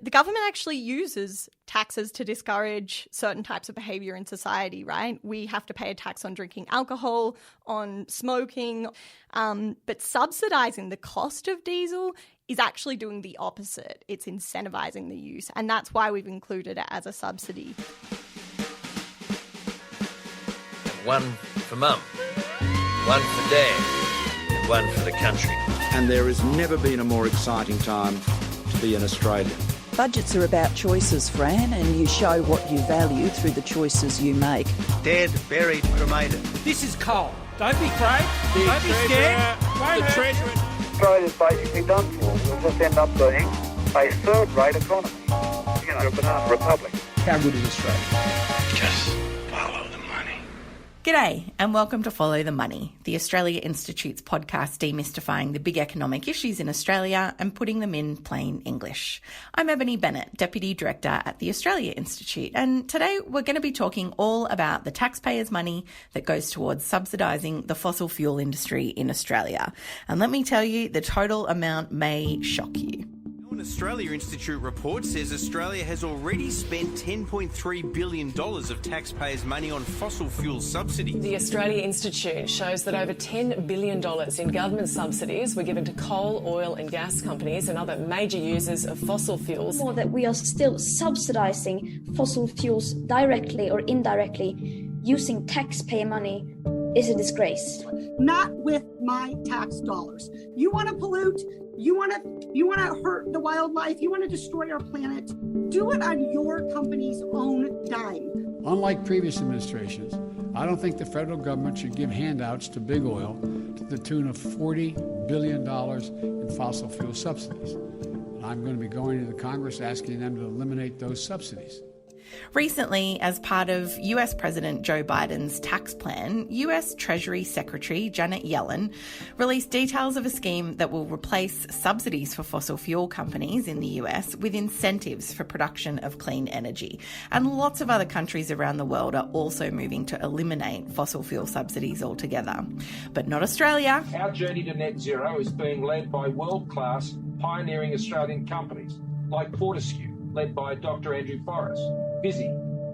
The government actually uses taxes to discourage certain types of behaviour in society, right? We have to pay a tax on drinking alcohol, on smoking, but subsidising the cost of diesel is actually doing the opposite. It's incentivising the use, and that's why we've included it as a subsidy. One for Mum, one for Dad, and one for the country. And there has never been a more exciting time to be an Australian. Budgets are about choices, Fran, and you show what you value through the choices you make. Dead, buried, cremated. This is coal. Don't be afraid. Don't be scared. The Treasurer. Australia's basically done for. We'll just end up being a third-rate economy. You know, a banana republic. How good is Australia? Just follow the money. G'day and welcome to Follow the Money, the Australia Institute's podcast demystifying the big economic issues in Australia and putting them in plain English. I'm Ebony Bennett, Deputy Director at the Australia Institute, and today we're going to be talking all about the taxpayers' money that goes towards subsidising the fossil fuel industry in Australia. And let me tell you, the total amount may shock you. An Australia Institute report says Australia has already spent $10.3 billion of taxpayers' money on fossil fuel subsidies. The Australia Institute shows that over $10 billion in government subsidies were given to coal, oil and gas companies and other major users of fossil fuels. More that we are still subsidising fossil fuels directly or indirectly using taxpayer money is a disgrace. Not with my tax dollars. You want to pollute? You want to hurt the wildlife? You want to destroy our planet? Do it on your company's own dime. Unlike previous administrations, I don't think the federal government should give handouts to big oil to the tune of $40 billion in fossil fuel subsidies. And I'm going to be going to the Congress asking them to eliminate those subsidies. Recently, as part of US President Joe Biden's tax plan, US Treasury Secretary Janet Yellen released details of a scheme that will replace subsidies for fossil fuel companies in the US with incentives for production of clean energy. And lots of other countries around the world are also moving to eliminate fossil fuel subsidies altogether. But not Australia. Our journey to net zero is being led by world-class pioneering Australian companies like Fortescue, led by Dr. Andrew Forrest, Visy,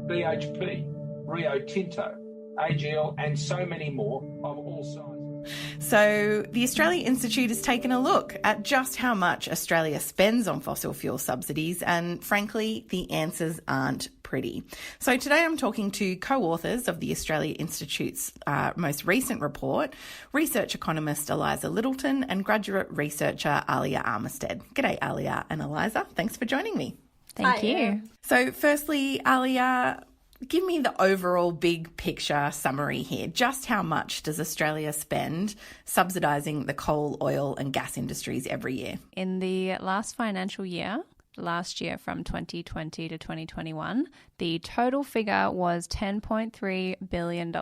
BHP, Rio Tinto, AGL, and so many more of all sizes. So the Australia Institute has taken a look at just how much Australia spends on fossil fuel subsidies, and frankly, the answers aren't pretty. So today I'm talking to co-authors of the Australia Institute's most recent report, research economist Eliza Littleton and graduate researcher Alia Armistead. G'day, Alia and Eliza. Thanks for joining me. Thank you. So firstly, Alia, give me the overall big picture summary here. Just how much does Australia spend subsidising the coal, oil and gas industries every year? In the last financial year, last year from 2020 to 2021, the total figure was $10.3 billion,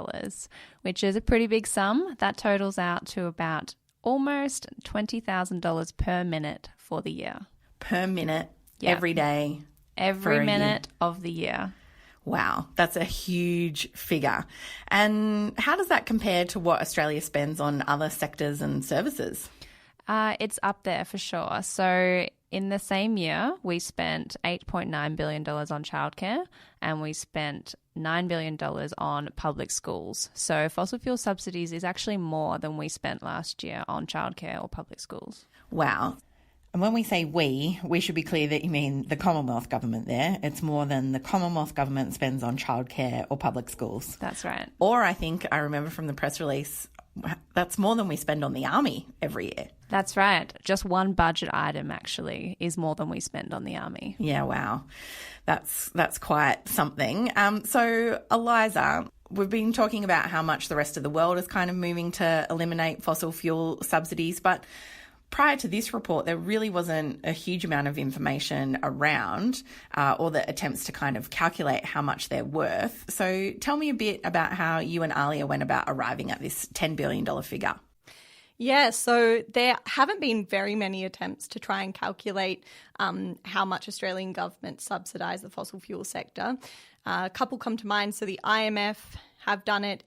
which is a pretty big sum. That totals out to about almost $20,000 per minute for the year. Per minute? Yep. Every day. Every minute of the year. Wow, that's a huge figure. And how does that compare to what Australia spends on other sectors and services? It's up there for sure. So in the same year, we spent $8.9 billion on childcare and we spent $9 billion on public schools. So fossil fuel subsidies is actually more than we spent last year on childcare or public schools. Wow. And when we say we should be clear that you mean the Commonwealth government there. It's more than the Commonwealth government spends on childcare or public schools. That's right. Or I remember from the press release, that's more than we spend on the army every year. That's right. Just one budget item actually is more than we spend on the army. Yeah, wow. That's quite something. So Eliza, we've been talking about how much the rest of the world is kind of moving to eliminate fossil fuel subsidies, but prior to this report, there really wasn't a huge amount of information around or the attempts to kind of calculate how much they're worth. So tell me a bit about how you and Alia went about arriving at this $10 billion figure. Yeah, so there haven't been very many attempts to try and calculate how much Australian government subsidise the fossil fuel sector. A couple come to mind. So the IMF have done it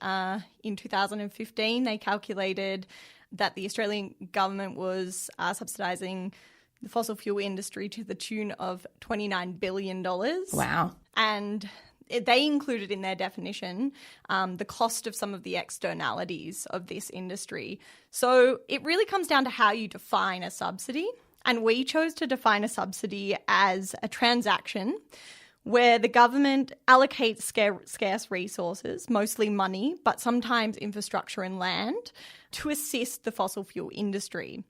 in 2015. They calculated that the Australian government was subsidising the fossil fuel industry to the tune of $29 billion. Wow. And they included in their definition the cost of some of the externalities of this industry. So it really comes down to how you define a subsidy. And we chose to define a subsidy as a transaction where the government allocates scarce resources, mostly money, but sometimes infrastructure and land, to assist the fossil fuel industry.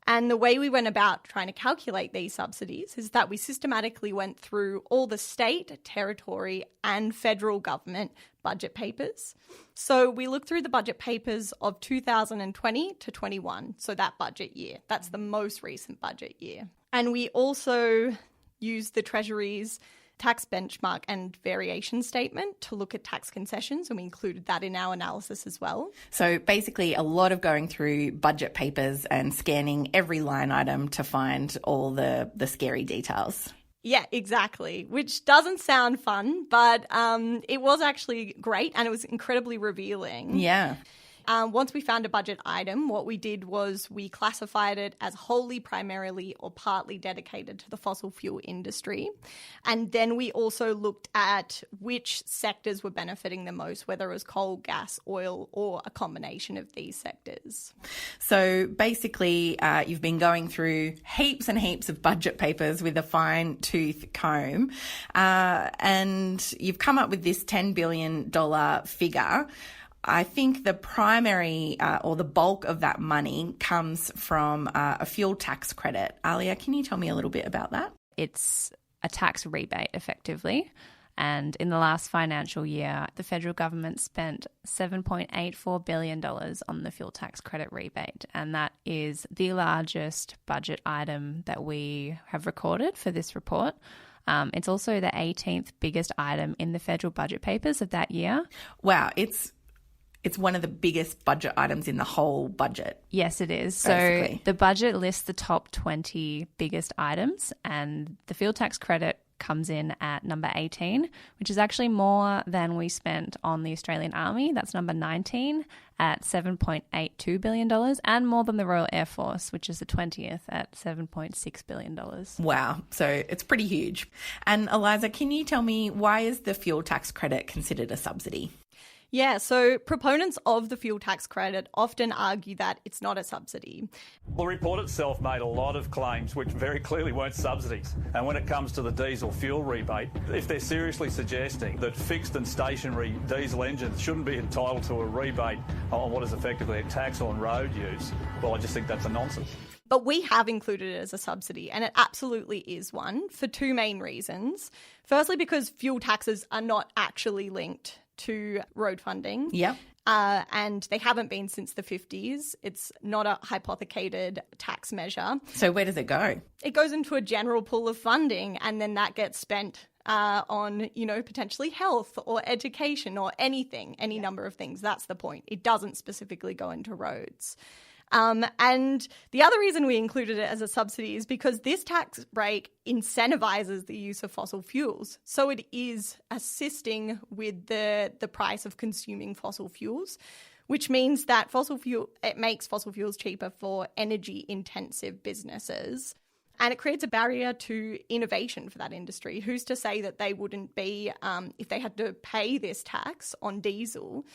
And the way we went about trying to calculate these subsidies is that we systematically went through all the state, territory, and federal government budget papers. So we looked through the budget papers of 2020 to 21, so that budget year. That's the most recent budget year. And we also used the Treasury's tax benchmark and variation statement to look at tax concessions, and we included that in our analysis as well. So basically a lot of going through budget papers and scanning every line item to find all the scary details. Yeah, exactly, which doesn't sound fun, but it was actually great and it was incredibly revealing. Yeah. Once we found a budget item, what we did was we classified it as wholly, primarily, or partly dedicated to the fossil fuel industry. And then we also looked at which sectors were benefiting the most, whether it was coal, gas, oil, or a combination of these sectors. So basically, you've been going through heaps and heaps of budget papers with a fine-tooth comb, and you've come up with this $10 billion figure. I think the primary or the bulk of that money comes from a fuel tax credit. Alia, can you tell me a little bit about that? It's a tax rebate, effectively. And in the last financial year, the federal government spent $7.84 billion on the fuel tax credit rebate. And that is the largest budget item that we have recorded for this report. It's also the 18th biggest item in the federal budget papers of that year. Wow, it's one of the biggest budget items in the whole budget. Yes, it is. Basically. So the budget lists the top 20 biggest items, and the fuel tax credit comes in at number 18, which is actually more than we spent on the Australian Army. That's number 19 at $7.82 billion, and more than the Royal Air Force, which is the 20th at $7.6 billion. Wow. So it's pretty huge. And Eliza, can you tell me, why is the fuel tax credit considered a subsidy? Yeah, so proponents of the fuel tax credit often argue that it's not a subsidy. The report itself made a lot of claims which very clearly weren't subsidies. And when it comes to the diesel fuel rebate, if they're seriously suggesting that fixed and stationary diesel engines shouldn't be entitled to a rebate on what is effectively a tax on road use, well, I just think that's a nonsense. But we have included it as a subsidy, and it absolutely is one for two main reasons. Firstly, because fuel taxes are not actually linked to road funding. Yep. And they haven't been since the 50s. It's not a hypothecated tax measure. So where does it go? It goes into a general pool of funding, and then that gets spent on, potentially health or education or anything, any number of things. That's the point. It doesn't specifically go into roads. And the other reason we included it as a subsidy is because this tax break incentivizes the use of fossil fuels. So it is assisting with the price of consuming fossil fuels, which means that it makes fossil fuels cheaper for energy-intensive businesses. And it creates a barrier to innovation for that industry. Who's to say that they wouldn't be, if they had to pay this tax on diesel,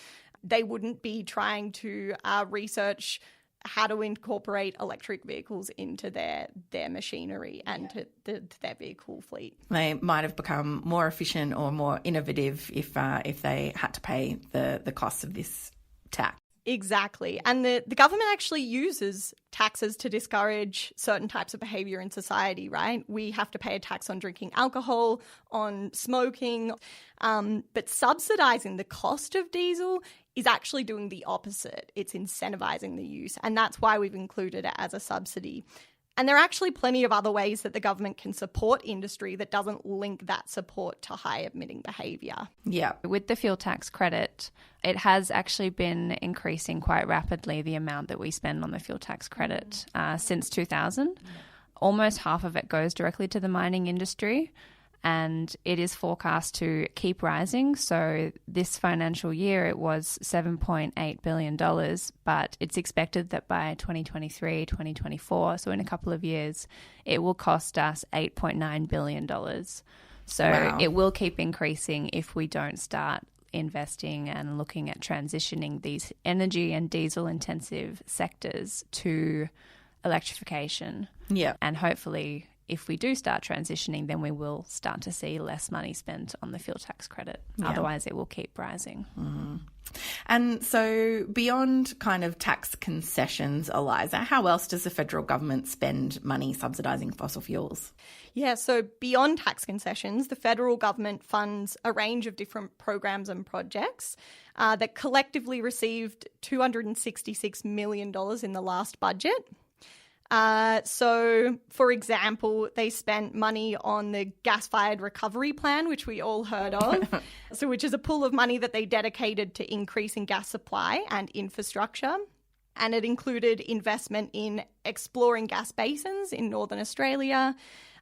they wouldn't be trying to research how to incorporate electric vehicles into their machinery and to their vehicle fleet. They might have become more efficient or more innovative if they had to pay the costs of this tax. Exactly. And the government actually uses taxes to discourage certain types of behaviour in society, right? We have to pay a tax on drinking alcohol, on smoking, but subsidising the cost of diesel is actually doing the opposite. It's incentivising the use, and that's why we've included it as a subsidy. And there are actually plenty of other ways that the government can support industry that doesn't link that support to high emitting behaviour. Yeah. With the fuel tax credit, it has actually been increasing quite rapidly, the amount that we spend on the fuel tax credit since 2000. Almost half of it goes directly to the mining industry. and it is forecast to keep rising. So this financial year it was $7.8 billion, but it's expected that by 2023, 2024, so in a couple of years, it will cost us $8.9 billion. So Wow. it will keep increasing if we don't start investing and looking at transitioning these energy and diesel intensive sectors to electrification. Yeah. And hopefully if we do start transitioning, then we will start to see less money spent on the fuel tax credit. Yeah. Otherwise, it will keep rising. Mm. And so beyond kind of tax concessions, Eliza, how else does the federal government spend money subsidising fossil fuels? Yeah, so beyond tax concessions, the federal government funds a range of different programs and projects that collectively received $266 million in the last budget. So, for example, they spent money on the gas-fired recovery plan, which we all heard of, which is a pool of money that they dedicated to increasing gas supply and infrastructure. And it included investment in exploring gas basins in Northern Australia,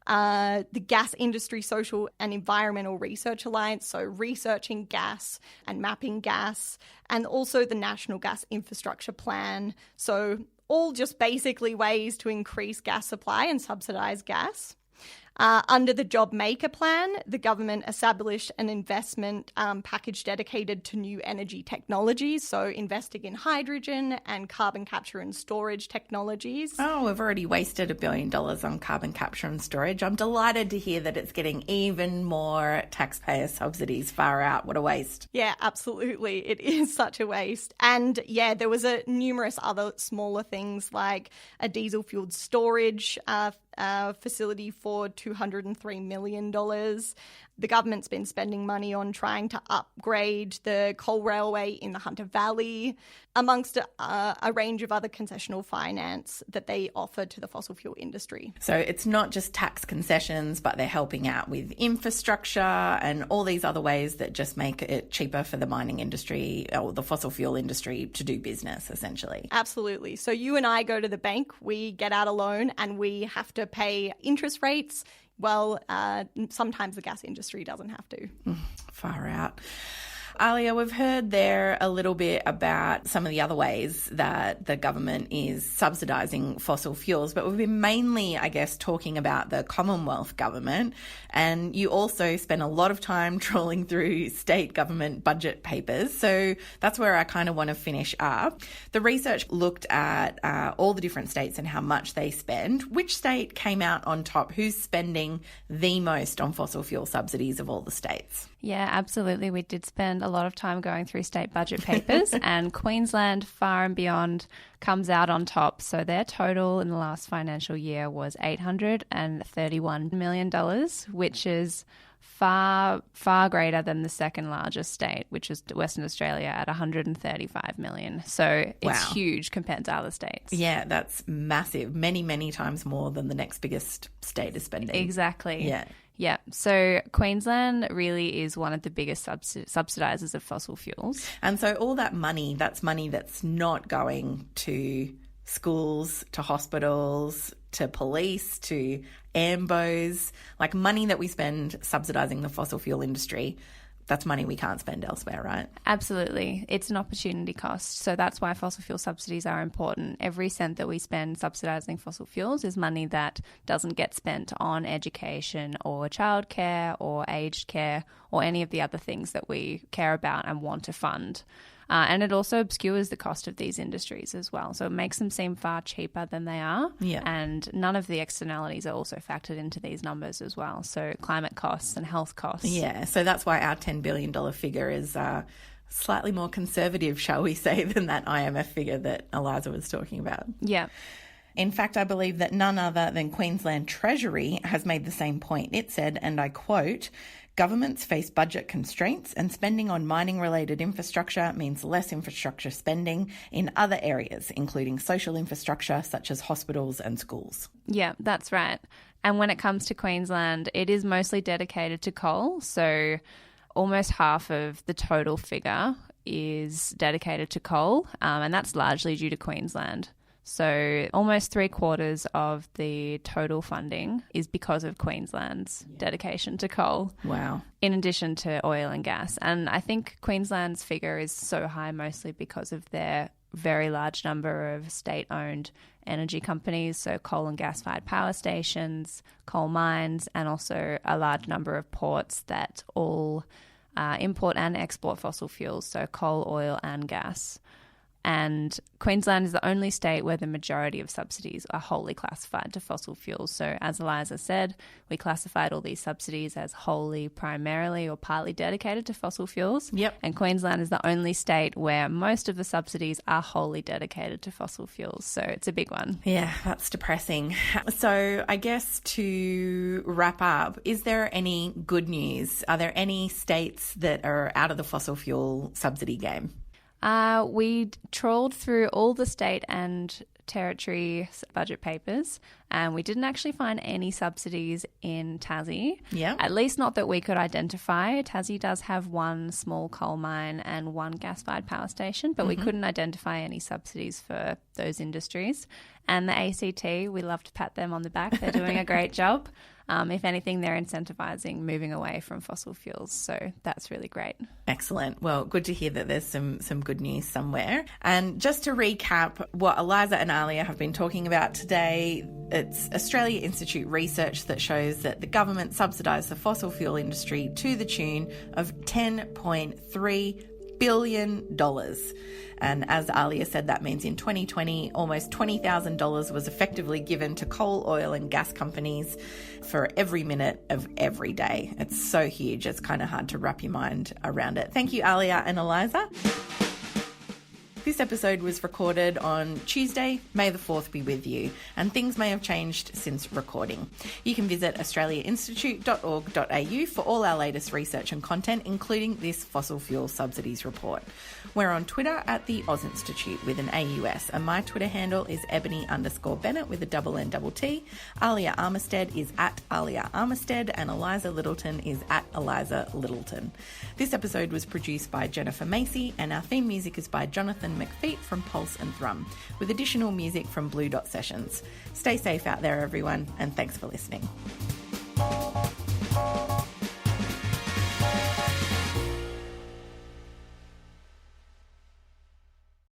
the Gas Industry Social and Environmental Research Alliance, so researching gas and mapping gas, and also the National Gas Infrastructure Plan, so all just basically ways to increase gas supply and subsidise gas. Under the Job Maker Plan, the government established an investment package dedicated to new energy technologies, so investing in hydrogen and carbon capture and storage technologies. Oh, we've already wasted $1 billion on carbon capture and storage. I'm delighted to hear that it's getting even more taxpayer subsidies. Far out. What a waste. Yeah, absolutely. It is such a waste. And yeah, there was numerous other smaller things like a diesel-fueled storage facility for $203 million. The government's been spending money on trying to upgrade the coal railway in the Hunter Valley, amongst a range of other concessional finance that they offer to the fossil fuel industry. So it's not just tax concessions, but they're helping out with infrastructure and all these other ways that just make it cheaper for the mining industry or the fossil fuel industry to do business, essentially. Absolutely. So you and I go to the bank, we get out a loan, and we have to pay interest rates. Well, sometimes the gas industry doesn't have to. Far out. Alia, we've heard there a little bit about some of the other ways that the government is subsidising fossil fuels, but we've been mainly, I guess, talking about the Commonwealth government, and you also spend a lot of time trawling through state government budget papers, so that's where I kind of want to finish up. The research looked at all the different states and how much they spend. Which state came out on top? Who's spending the most on fossil fuel subsidies of all the states? Yeah, absolutely. We did spend a lot of time going through state budget papers and Queensland, far and beyond, comes out on top. So their total in the last financial year was $831 million, which is far greater than the second largest state, which is Western Australia at $135 million. So it's huge compared to other states. Yeah, that's massive. Many, many times more than the next biggest state is spending. Exactly. Yeah. Yeah, so Queensland really is one of the biggest subsidisers of fossil fuels. And so all that money, that's money that's not going to schools, to hospitals, to police, to AMBOs, like money that we spend subsidising the fossil fuel industry. That's money we can't spend elsewhere, right? Absolutely. It's an opportunity cost. So that's why fossil fuel subsidies are important. Every cent that we spend subsidising fossil fuels is money that doesn't get spent on education or childcare or aged care or any of the other things that we care about and want to fund. And it also obscures the cost of these industries as well. So it makes them seem far cheaper than they are. Yeah. And none of the externalities are also factored into these numbers as well. So climate costs and health costs. Yeah, so that's why our $10 billion figure is slightly more conservative, shall we say, than that IMF figure that Eliza was talking about. Yeah. In fact, I believe that none other than Queensland Treasury has made the same point. It said, and I quote, "Governments face budget constraints and spending on mining-related infrastructure means less infrastructure spending in other areas, including social infrastructure such as hospitals and schools." Yeah, that's right. And when it comes to Queensland, it is mostly dedicated to coal. So almost half of the total figure is dedicated to coal, and that's largely due to Queensland. So almost 3/4 of the total funding is because of Queensland's dedication to coal. Wow. In addition to oil and gas. And I think Queensland's figure is so high mostly because of their very large number of state-owned energy companies, so coal and gas-fired power stations, coal mines, and also a large number of ports that all import and export fossil fuels, so coal, oil and gas. And Queensland is the only state where the majority of subsidies are wholly classified to fossil fuels. So as Eliza said, we classified all these subsidies as wholly, primarily or partly dedicated to fossil fuels. Yep. And Queensland is the only state where most of the subsidies are wholly dedicated to fossil fuels. So it's a big one. Yeah, that's depressing. So I guess to wrap up, is there any good news? Are there any states that are out of the fossil fuel subsidy game? We trawled through all the state and territory budget papers, and we didn't actually find any subsidies in Tassie. Yeah. At least not that we could identify. Tassie does have one small coal mine and one gas-fired power station, but we couldn't identify any subsidies for those industries. And the ACT, we love to pat them on the back. They're doing a great job. If anything, they're incentivising moving away from fossil fuels. So that's really great. Excellent. Well, good to hear that there's some good news somewhere. And just to recap what Eliza and Alia have been talking about today, it's Australia Institute research that shows that the government subsidised the fossil fuel industry to the tune of $10.3 billion. And as Alia said, that means in 2020, almost $20,000 was effectively given to coal, oil and gas companies for every minute of every day. It's so huge, it's kind of hard to wrap your mind around it. Thank you, Alia and Eliza. This episode was recorded on Tuesday. May the 4th be with you, and things may have changed since recording. You can visit australiainstitute.org.au for all our latest research and content, including this fossil fuel subsidies report. We're on Twitter at the Oz Institute with an AUS, and my Twitter handle is Ebony_Bennett with a NNT. Alia Armistead is at Alia Armistead, and Eliza Littleton is at Eliza Littleton. This episode was produced by Jennifer Macy, and our theme music is by Jonathan McFeet from Pulse and Thrum, with additional music from Blue Dot Sessions. Stay safe out there, everyone, and thanks for listening.